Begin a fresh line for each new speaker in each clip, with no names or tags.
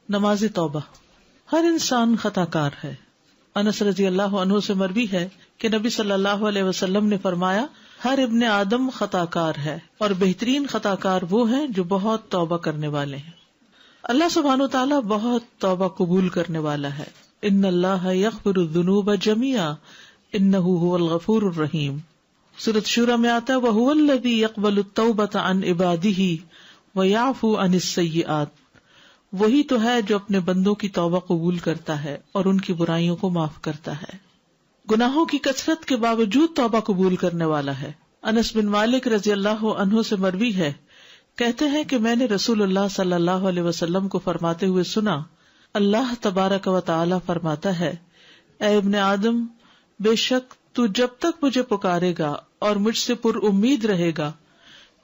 نماز توبہ. ہر انسان خطا کار ہے. انس رضی اللہ عنہ سے مروی ہے کہ نبی صلی اللہ علیہ وسلم نے فرمایا ہر ابن آدم خطا کار ہے اور بہترین خطا کار وہ ہیں جو بہت توبہ کرنے والے ہیں. اللہ سبحانہ و تعالیٰ بہت توبہ قبول کرنے والا ہے. ان اللہ یغفر الذنوب جميعا انہ هو الغفور الرحیم. سورۃ شورى میں آتا ہے وَهُوَ الَّذِي يَقْبَلُ التَّوْبَةَ عَنْ عِبَادِهِ وَيَعْفُو عَنِ السَّيِّئَاتِ. وہی تو ہے جو اپنے بندوں کی توبہ قبول کرتا ہے اور ان کی برائیوں کو معاف کرتا ہے. گناہوں کی کثرت کے باوجود توبہ قبول کرنے والا ہے. انس بن مالک رضی اللہ عنہ سے مروی ہے، کہتے ہیں کہ میں نے رسول اللہ صلی اللہ علیہ وسلم کو فرماتے ہوئے سنا، اللہ تبارک و تعالی فرماتا ہے، اے ابن آدم، بے شک تو جب تک مجھے پکارے گا اور مجھ سے پر امید رہے گا،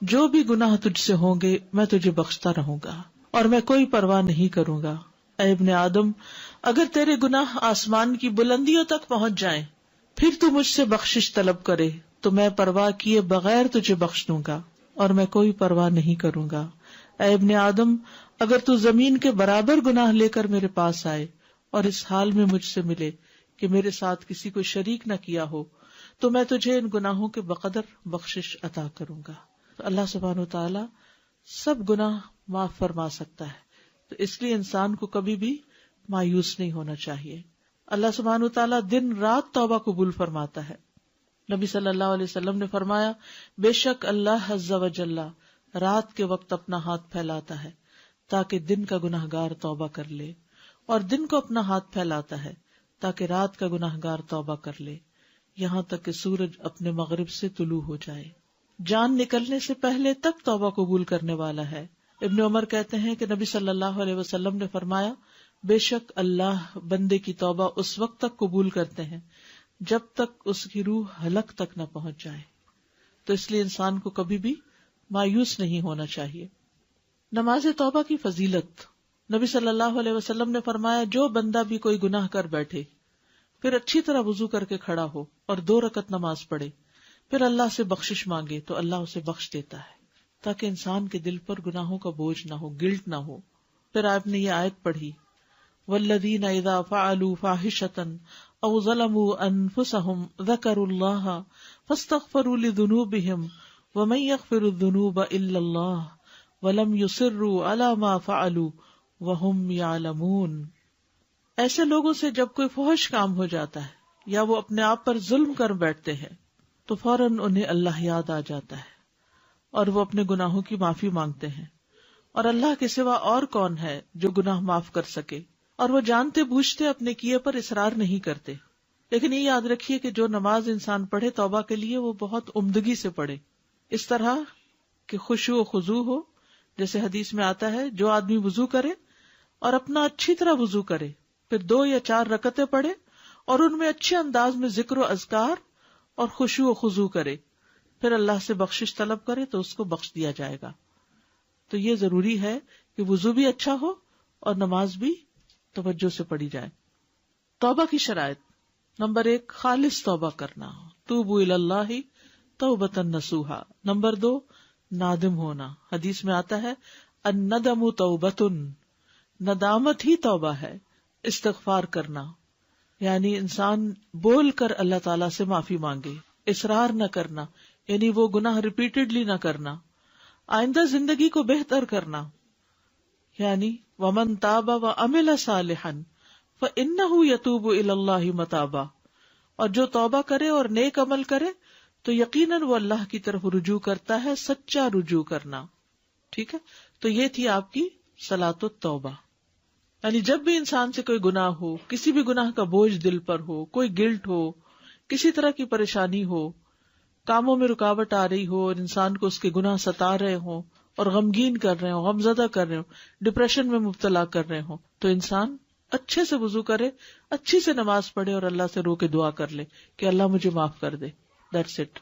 جو بھی گناہ تجھ سے ہوں گے میں تجھے بخشتا رہوں گا اور میں کوئی پرواہ نہیں کروں گا. اے ابن آدم، اگر تیرے گناہ آسمان کی بلندیوں تک پہنچ جائیں پھر تو مجھ سے بخشش طلب کرے تو میں پرواہ کیے بغیر تجھے بخش دوں گا اور میں کوئی پرواہ نہیں کروں گا. اے ابن آدم، اگر تو زمین کے برابر گناہ لے کر میرے پاس آئے اور اس حال میں مجھ سے ملے کہ میرے ساتھ کسی کو شریک نہ کیا ہو تو میں تجھے ان گناہوں کے بقدر بخشش عطا کروں گا. تو اللہ سبحانہ و تعالی سب گناہ معاف فرما سکتا ہے، تو اس لیے انسان کو کبھی بھی مایوس نہیں ہونا چاہیے. اللہ سبحانہ و تعالی دن رات توبہ قبول فرماتا ہے. نبی صلی اللہ علیہ وسلم نے فرمایا، بے شک اللہ عز و جل رات کے وقت اپنا ہاتھ پھیلاتا ہے تاکہ دن کا گناہگار توبہ کر لے، اور دن کو اپنا ہاتھ پھیلاتا ہے تاکہ رات کا گناہگار توبہ کر لے، یہاں تک کہ سورج اپنے مغرب سے طلوع ہو جائے. جان نکلنے سے پہلے تک توبہ قبول کرنے والا ہے. ابن عمر کہتے ہیں کہ نبی صلی اللہ علیہ وسلم نے فرمایا، بے شک اللہ بندے کی توبہ اس وقت تک قبول کرتے ہیں جب تک اس کی روح حلق تک نہ پہنچ جائے. تو اس لیے انسان کو کبھی بھی مایوس نہیں ہونا چاہیے. نماز توبہ کی فضیلت. نبی صلی اللہ علیہ وسلم نے فرمایا، جو بندہ بھی کوئی گناہ کر بیٹھے پھر اچھی طرح وضو کر کے کھڑا ہو اور 2 رکعت نماز پڑھے پھر اللہ سے بخشش مانگے تو اللہ اسے بخش دیتا ہے، تاکہ انسان کے دل پر گناہوں کا بوجھ نہ ہو، گلٹ نہ ہو. پھر آپ نے یہ آیت پڑھی، والذین اذا فعلوا فاحشۃ او ظلموا انفسهم ذکروا اللہ فاستغفروا لذنوبهم ومن یغفر الذنوب الا اللہ ولم یصروا علی ما فعلوا وهم یعلمون. ایسے لوگوں سے جب کوئی فحش کام ہو جاتا ہے یا وہ اپنے آپ پر ظلم کر بیٹھتے ہیں تو فوراً انہیں اللہ یاد آ جاتا ہے اور وہ اپنے گناہوں کی معافی مانگتے ہیں، اور اللہ کے سوا اور کون ہے جو گناہ معاف کر سکے، اور وہ جانتے بوجھتے اپنے کیے پر اصرار نہیں کرتے. لیکن یہ یاد رکھیے کہ جو نماز انسان پڑھے توبہ کے لیے وہ بہت عمدگی سے پڑھے، اس طرح کہ خشوع و خضوع ہو. جیسے حدیث میں آتا ہے، جو آدمی وضو کرے اور اپنا اچھی طرح وضو کرے، پھر 2 یا 4 رکعتیں پڑھے اور ان میں اچھے انداز میں ذکر و اذکار اور خشوع و خضوع کرے، پھر اللہ سے بخشش طلب کرے تو اس کو بخش دیا جائے گا. تو یہ ضروری ہے کہ وضو بھی اچھا ہو اور نماز بھی توجہ سے پڑھی جائے. توبہ کی شرائط. نمبر 1، خالص توبہ کرنا، توبوا الی اللہ توبۃ نصوحا. نمبر 2، نادم ہونا. حدیث میں آتا ہے الندم توبۃ، ندامت ہی توبہ ہے. استغفار کرنا یعنی انسان بول کر اللہ تعالیٰ سے معافی مانگے، اصرار نہ کرنا یعنی وہ گناہ ریپیٹڈلی نہ کرنا. آئندہ زندگی کو بہتر کرنا یعنی ومن تاب وعمل صالحا فإنہ یتوب الی اللہ متابا. اور جو توبہ کرے اور نیک عمل کرے تو یقیناً وہ اللہ کی طرف رجوع کرتا ہے، سچا رجوع کرنا. ٹھیک ہے، تو یہ تھی آپ کی صلاۃ التوبہ. یعنی جب بھی انسان سے کوئی گناہ ہو، کسی بھی گناہ کا بوجھ دل پر ہو، کوئی گلٹ ہو، کسی طرح کی پریشانی ہو، کاموں میں رکاوٹ آ رہی ہو اور انسان کو اس کے گناہ ستا رہے ہوں اور غمگین کر رہے ہوں، غمزدہ کر رہے ہوں، ڈپریشن میں مبتلا کر رہے ہوں، تو انسان اچھے سے وضو کرے، اچھی سے نماز پڑھے اور اللہ سے رو کے دعا کر لے کہ اللہ مجھے معاف کر دے. That's it.